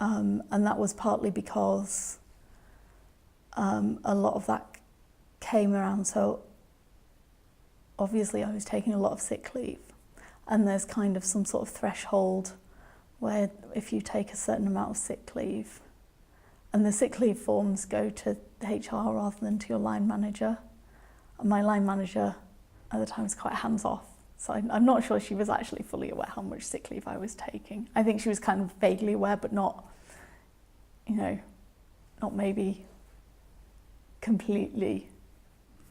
And that was partly because a lot of that came around. So obviously I was taking a lot of sick leave, and there's kind of some sort of threshold where if you take a certain amount of sick leave, and the sick leave forms go to HR rather than to your line manager. And my line manager at the time was quite hands-off, so I'm not sure she was actually fully aware how much sick leave I was taking. I think she was kind of vaguely aware, but not, not maybe completely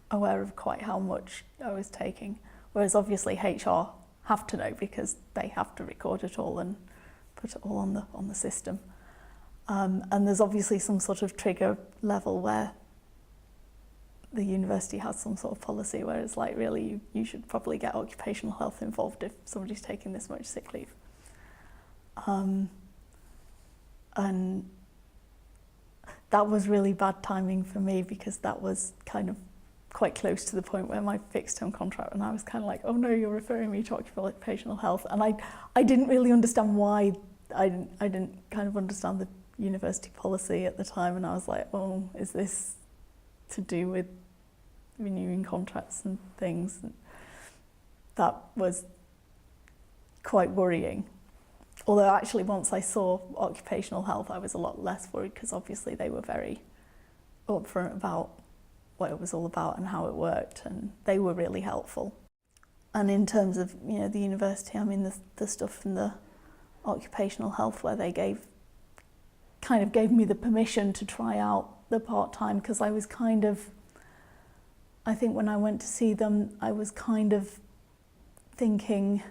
aware of quite how much I was taking. Whereas obviously HR have to know, because they have to record it all and put it all on the system. And there's obviously some sort of trigger level where the university has some sort of policy where it's like, really, you should probably get occupational health involved if somebody's taking this much sick leave. And that was really bad timing for me, because that was kind of quite close to the point where my fixed term contract, and I was kind of like, oh no, you're referring me to occupational health. And I didn't really understand why. I didn't kind of understand the university policy at the time, and I was like, oh, is this to do with renewing contracts and things? And that was quite worrying. Although actually once I saw occupational health, I was a lot less worried, because obviously they were very upfront about what it was all about and how it worked, and they were really helpful. And in terms of the university, I mean the stuff from the occupational health where they kind of gave me the permission to try out the part-time, because I was kind of, I think when I went to see them, I was kind of thinking,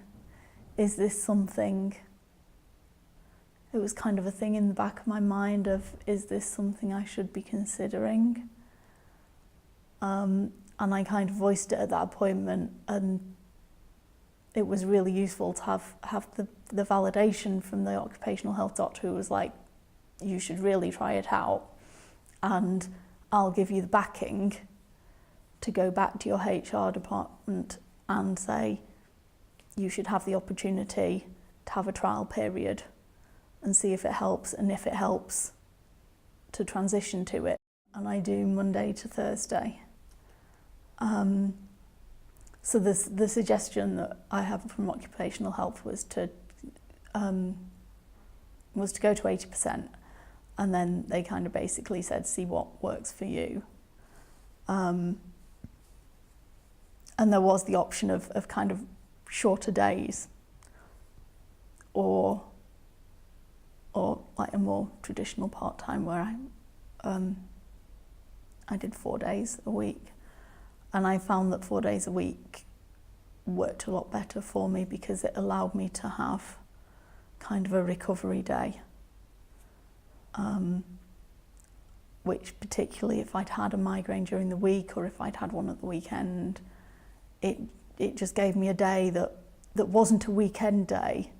is this something, it was kind of a thing in the back of my mind of, is this something I should be considering? And I kind of voiced it at that appointment, and it was really useful to have the validation from the occupational health doctor, who was like, you should really try it out, and I'll give you the backing to go back to your HR department and say you should have the opportunity to have a trial period and see if it helps, and if it helps, to transition to it. And I do Monday to Thursday. So the suggestion that I have from occupational health was to go to 80%, and then they kind of basically said, see what works for you. And there was the option of kind of shorter days, or like a more traditional part-time where I did 4 days a week. And I found that 4 days a week worked a lot better for me, because it allowed me to have kind of a recovery day. Which particularly if I'd had a migraine during the week, or if I'd had one at the weekend, it just gave me a day that wasn't a weekend day,